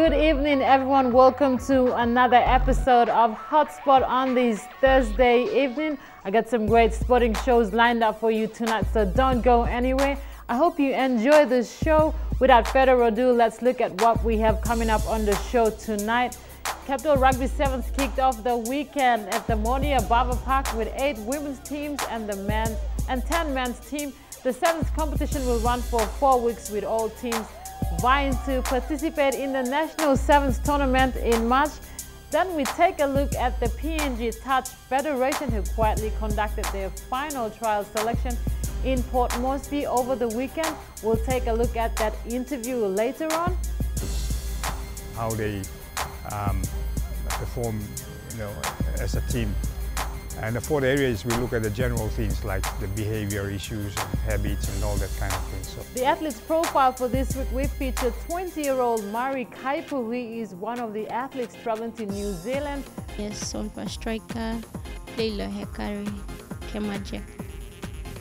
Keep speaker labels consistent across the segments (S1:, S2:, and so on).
S1: good evening, everyone. Welcome to another episode of Hotspot on this Thursday evening. I got some great sporting shows lined up for you tonight, so don't go anywhere. I hope you enjoy the show. Without further ado, let's look at what we have coming up on the show tonight. Capital Rugby Sevens kicked off the weekend at the Monia Barber Park with 8 women's teams and 10 men's team. The Sevens competition will run for 4 weeks with all teams vying to participate in the National Sevens tournament in March. Then we take a look at the PNG Touch Federation, who quietly conducted their final trial selection in Port Moresby over the weekend. We'll take a look at that interview later on.
S2: How they perform, as a team. And the 4th area is we look at the general things like the behavior issues and habits and all that kind of things. So
S1: the athlete's profile for this week, we featured 20-year-old Mari Kaipu, who is one of the athletes traveling to New Zealand.
S3: Yes, Sonpa Striker, Leila Hekari, Kemajek,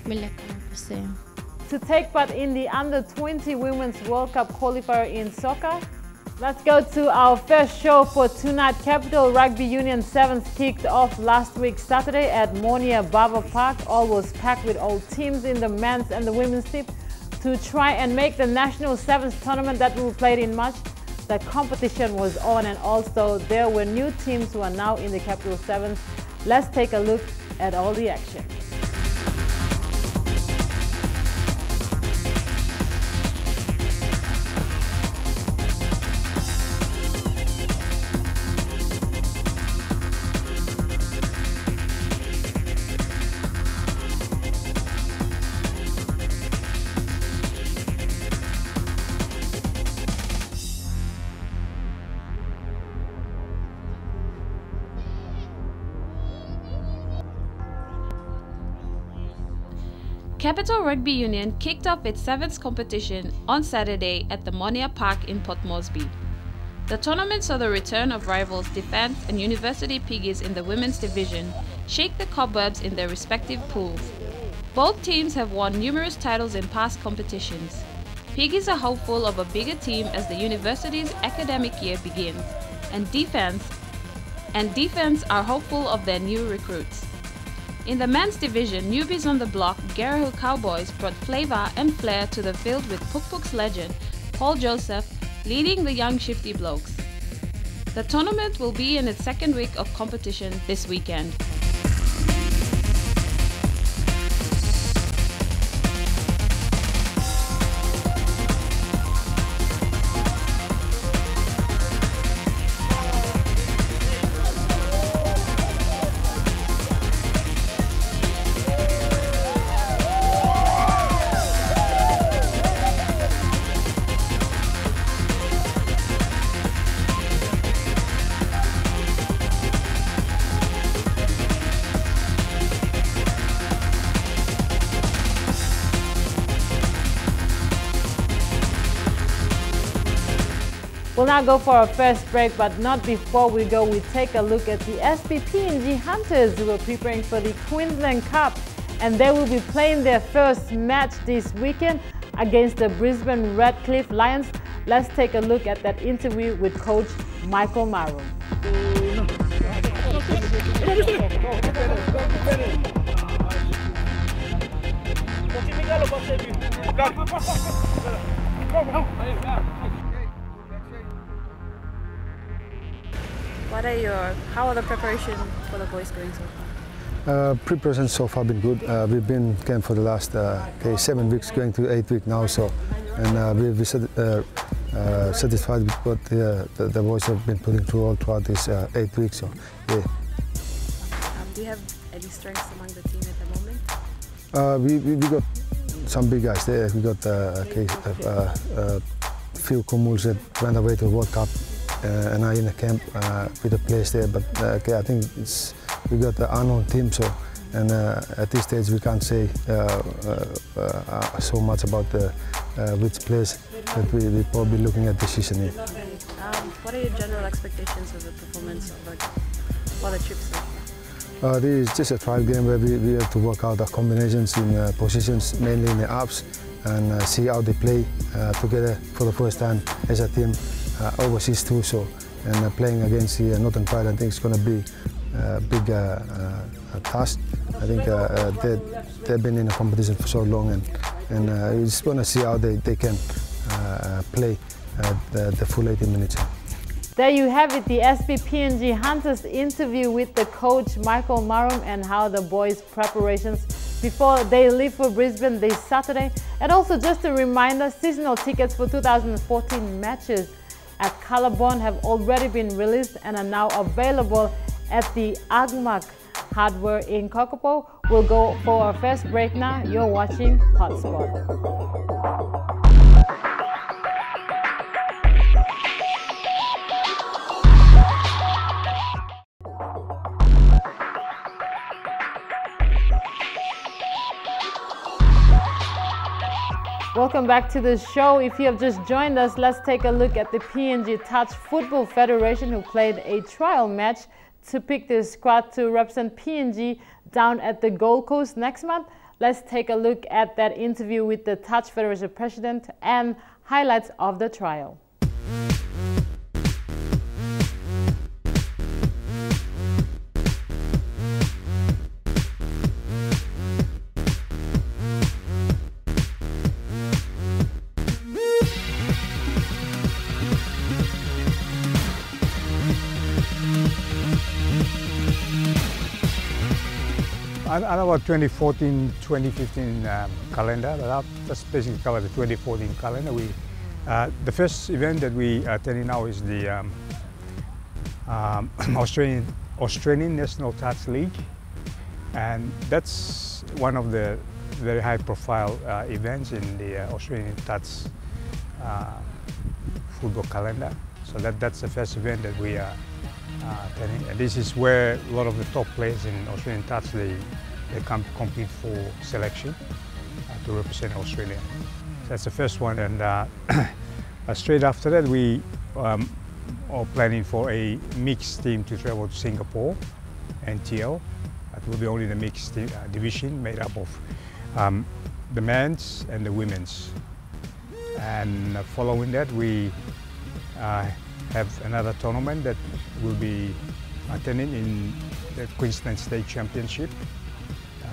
S3: Milaka.
S1: To take part in the Under-20 Women's World Cup qualifier in soccer. Let's go to our first show for tonight. Capital Rugby Union Sevens kicked off last week Saturday at Monia Barber Park. All was packed with all teams in the men's and the women's team to try and make the National Sevens tournament that will be played in March. The competition was on, and also there were new teams who are now in the Capital Sevens. Let's take a look at all the action.
S4: Capital Rugby Union kicked off its 7th competition on Saturday at the Monia Park in Port Moresby. The tournament saw the return of rivals Defence and University Piggies in the women's division shake the cobwebs in their respective pools. Both teams have won numerous titles in past competitions. Piggies are hopeful of a bigger team as the university's academic year begins, and Defence are hopeful of their new recruits. In the men's division, newbies on the block, Garahu Cowboys, brought flavour and flair to the field with Puk Puk's legend, Paul Joseph, leading the young shifty blokes. The tournament will be in its 2nd week of competition this weekend.
S1: We'll now go for our first break, but not before we go. We take a look at the SPPNG Hunters, who are preparing for the Queensland Cup, and they will be playing their first match this weekend against the Brisbane Redcliffe Lions. Let's take a look at that interview with Coach Michael Maru.
S4: How are the preparations for the boys going so far?
S5: Preparation so far been good. We've been camp for the last 7 weeks, going to 8 weeks now. So, and we're satisfied with what the boys have been putting through all throughout this 8 weeks. So, yeah.
S4: Do you have any strengths among the team at the moment?
S5: We got some big guys there. We got Phil Kumuls that went away to the World Cup. And I in the camp with the players there, but I think we got the unknown team, so and at this stage we can't say so much about which players that we're probably looking at this season.
S4: What are your general expectations of the performance for the trip so far?
S5: This is just a trial game where we have to work out the combinations in positions, mainly in the ups, and see how they play together for the first time as a team. overseas too. So, and playing against the Northern Pride, I think it's going to be a big task. I think they've been in a competition for so long, and you just want to see how they can play the full 80 minutes.
S1: There you have it, the SB PNG Hunters interview with the coach Michael Marum and how the boys' preparations before they leave for Brisbane this Saturday. And also just a reminder, seasonal tickets for 2014 matches at Colourborn have already been released and are now available at the Agmak Hardware in Kokopo. We'll go for our first break now. You're watching Hotspot. Welcome back to the show. If you have just joined us, let's take a look at the PNG Touch Football Federation, who played a trial match to pick their squad to represent PNG down at the Gold Coast next month. Let's take a look at that interview with the Touch Federation president and highlights of the trial.
S2: On our 2014-2015 calendar, that's basically cover the 2014 calendar. The first event that we are attending now is the Australian National Touch League, and that's one of the very high-profile events in the Australian Touch football calendar. So that's the first event that we are attending. And this is where a lot of the top players in Australian Touch they come compete for selection to represent Australia. So that's the first one, and straight after that we are planning for a mixed team to travel to Singapore, NTL. That will be only the mixed division made up of the men's and the women's. And following that we have another tournament that will be attending in the Queensland State Championship.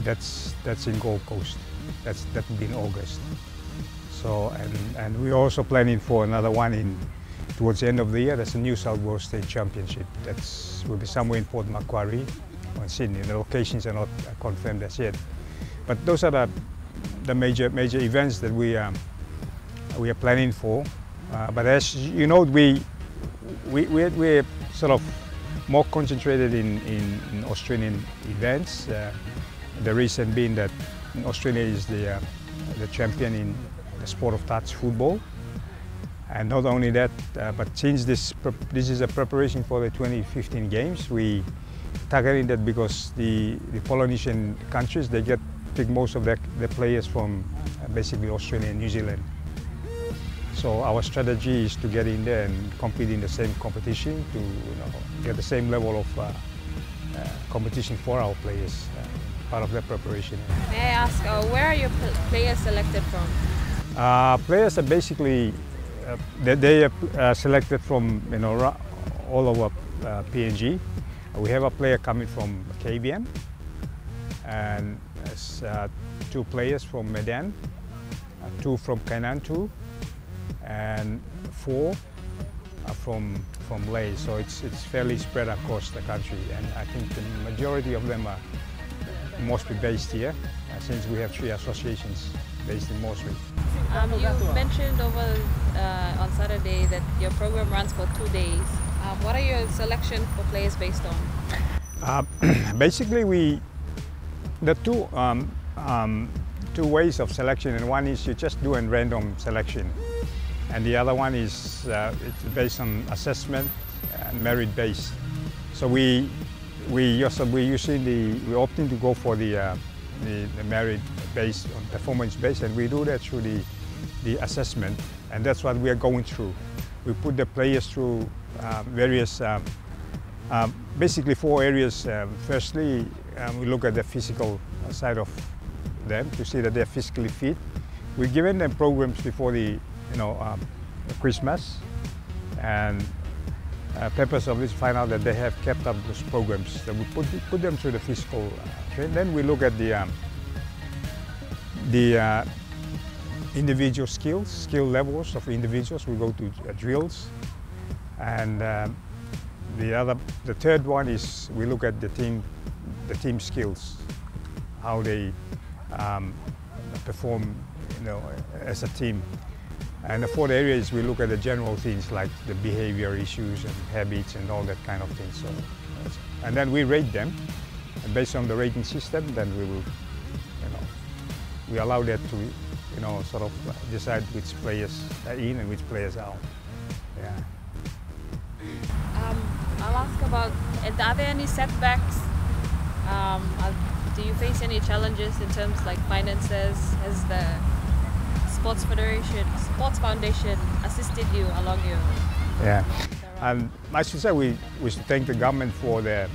S2: That's in Gold Coast. That will be in August. So and we're also planning for another one towards the end of the year. That's the New South Wales State Championship. That will be somewhere in Port Macquarie or Sydney. The locations are not confirmed as yet. But those are the major events that we are planning for. But as you know, we're sort of more concentrated in Australian events. The reason being that Australia is the champion in the sport of touch football, and not only that, but since this is a preparation for the 2015 games, we targeting that because the Polynesian countries they pick most of the players from basically Australia and New Zealand. So our strategy is to get in there and compete in the same competition to get the same level of competition for our players, part of their preparation.
S4: May I ask, where are your players selected from?
S2: Players are basically they are selected from all over PNG. We have a player coming from KBM, and 2 players from Medan, 2 from Kainantu, and 4 from Lae. So it's fairly spread across the country, and I think the majority of them are mostly based here, since we have 3 associations based in Moresby.
S4: You mentioned over on Saturday that your program runs for 2 days. What are your selection for players based on?
S2: Basically, the two ways of selection, and one is you just do a random selection, and the other one is it's based on assessment and merit based. So we're opting to go for the merit based on performance based, and we do that through the assessment, and that's what we are going through. We put the players through various basically 4 areas. Firstly, we look at the physical side of them to see that they're physically fit. We've given them programs before the Christmas, And purpose of this, find out that they have kept up those programs. That we put them through the physical training. Then we look at the individual skill levels of individuals. We go to drills, and the third one is we look at the team skills, how they perform, as a team. And the fourth area is we look at the general things like the behavior issues and habits and all that kind of things. So, and then we rate them, and based on the rating system, then we will, we allow that to, sort of decide which players are in and which players are out. Yeah.
S4: I'll ask about, are there any setbacks? Do you face any challenges in terms like finances? Has the Sports Foundation assisted you along your...
S2: Yeah, and I should say we should thank the government for their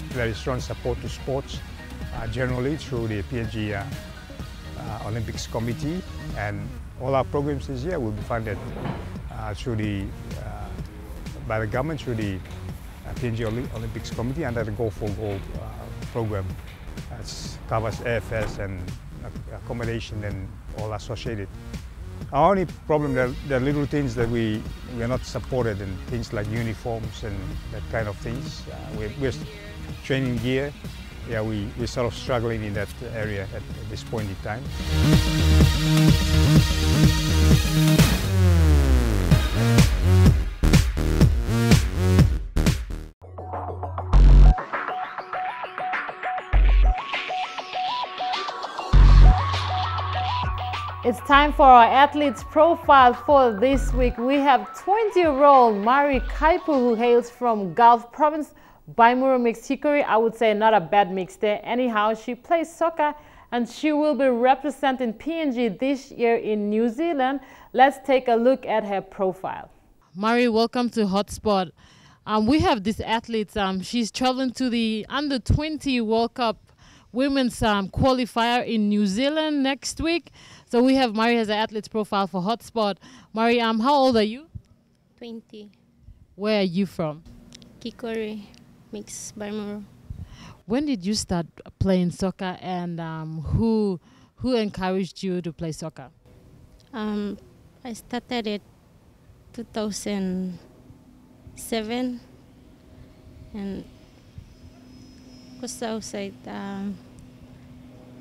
S2: very strong support to sports generally through the PNG Olympics Committee, and all our programs this year will be funded by the government through the PNG Olympics Committee under the Go for Gold program. That covers AFS and accommodation and all associated. Our only problem, there are little things that we are not supported in, things like uniforms and that kind of things. We're training gear. Yeah, we're sort of struggling in that area at this point in time.
S1: It's time for our athletes profile for this week. We have 20-year-old Mari Kaipu, who hails from Gulf Province, Baimuro Mixed Hickory. I would say not a bad mix there. Anyhow, she plays soccer and she will be representing PNG this year in New Zealand. Let's take a look at her profile. Mari, welcome to Hotspot. We have this athlete. She's traveling to the Under-20 World Cup Women's qualifier in New Zealand next week. So we have Mari as an athlete's profile for Hotspot. Mari, how old are you?
S3: 20.
S1: Where are you from?
S3: Kikori, Mixed Baimuro.
S1: When did you start playing soccer, and who encouraged you to play soccer?
S3: I started at 2007, and because outside,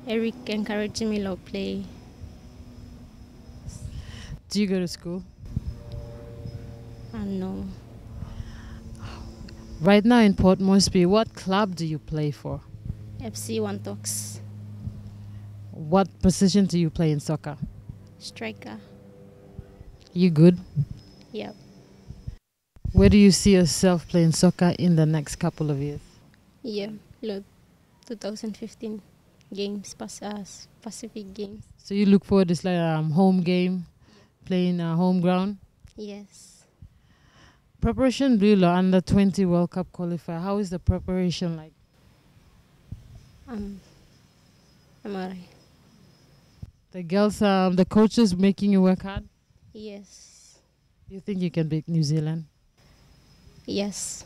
S3: Eric encouraged me to play.
S1: Do you go to school?
S3: No.
S1: Right now in Port Moresby, what club do you play for?
S3: FC Wantox.
S1: What position do you play in soccer?
S3: Striker.
S1: You good?
S3: Yep.
S1: Where do you see yourself playing soccer in the next couple of years?
S3: Yeah, 2015 games, Pacific Games.
S1: So you look forward to this home game, playing home ground?
S3: Yes.
S1: Preparation Blue Under-20 World Cup qualifier. How is the preparation like?
S3: I'm alright.
S1: The girls, the coaches making you work hard?
S3: Yes.
S1: You think you can beat New Zealand?
S3: Yes.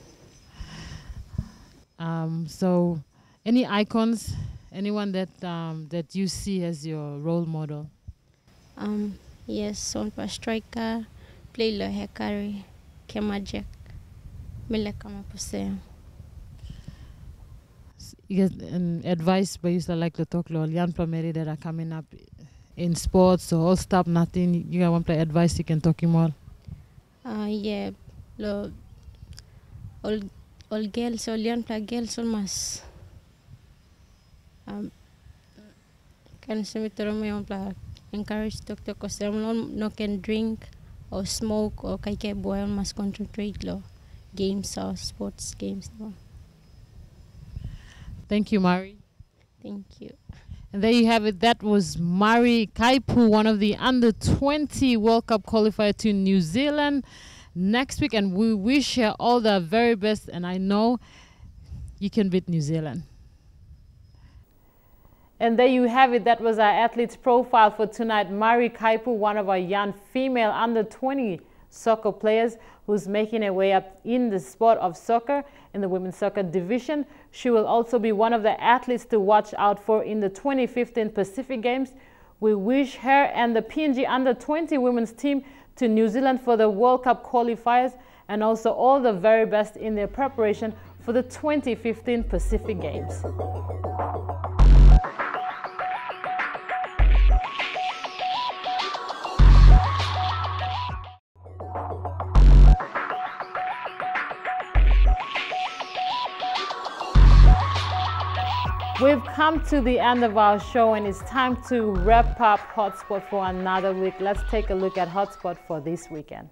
S1: So, any icons, anyone that you see as your role model?
S3: Yes, Sonpa striker, Playlo Hekari, Kemajek, Milekama Poseo.
S1: You get advice by you like to talk to young players that are coming up in sports, so all stop nothing. You want to advice, you can talk him all.
S3: Yeah, all girls, all young girls, all mas. Can see me to me encourage to because no can drink or smoke or kaike boy must concentrate lo games or sports games. No.
S1: Thank you, Mari.
S3: Thank you.
S1: And there you have it. That was Mari Kaipu, one of the Under-20 World Cup qualifier to New Zealand next week. And we wish her all the very best. And I know you can beat New Zealand. And there you have it. That was our athlete's profile for tonight. Mari Kaipu, one of our young female Under-20 soccer players who's making her way up in the sport of soccer in the women's soccer division. She will also be one of the athletes to watch out for in the 2015 Pacific Games. We wish her and the PNG Under-20 women's team to New Zealand for the World Cup qualifiers, and also all the very best in their preparation for the 2015 Pacific Games. We've come to the end of our show, and it's time to wrap up Hotspot for another week. Let's take a look at Hotspot for this weekend.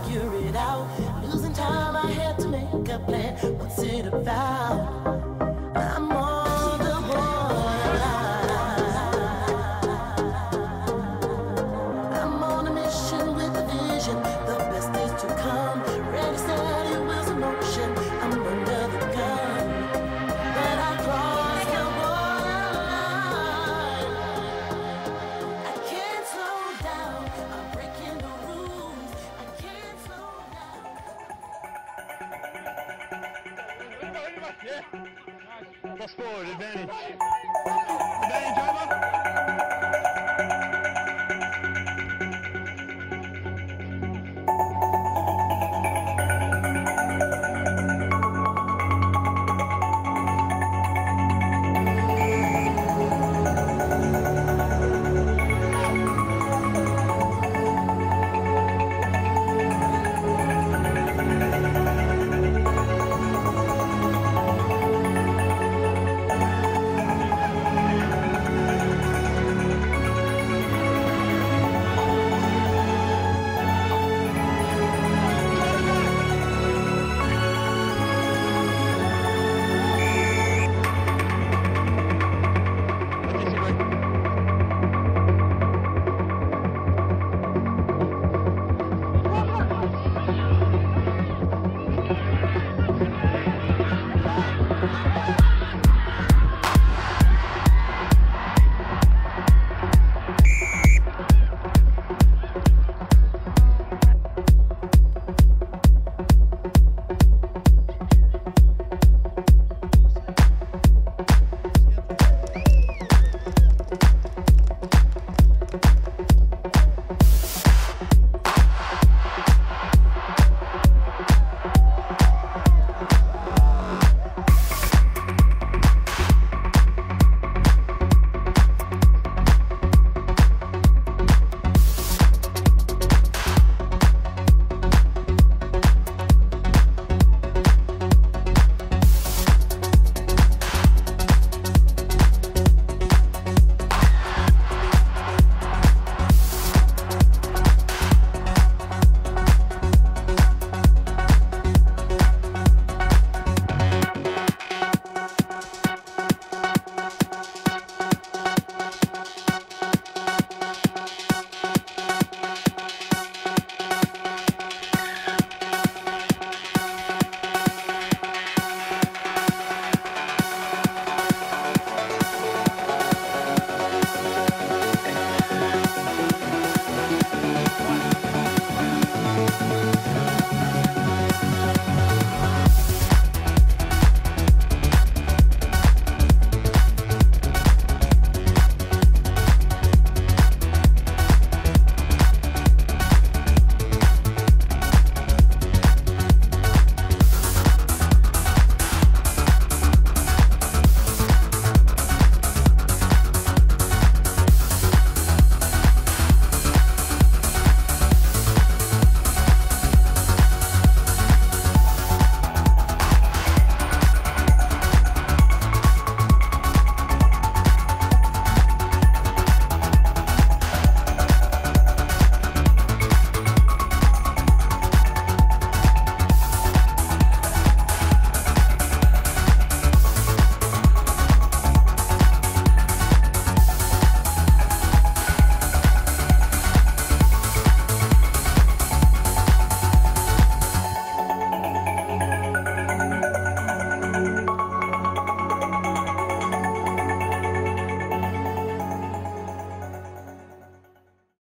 S6: Figure it out. Losing time, I had to make a plan. What's it about? I'm on the borderline. I'm on a mission with a vision. The best is to come. Ready, steady, wheels in motion. I'm under the gun, but I crossed the borderline. I can't slow down. I'm breaking the rules. I can't slow down.
S7: Yeah. Plus forward, advantage. Advantage over.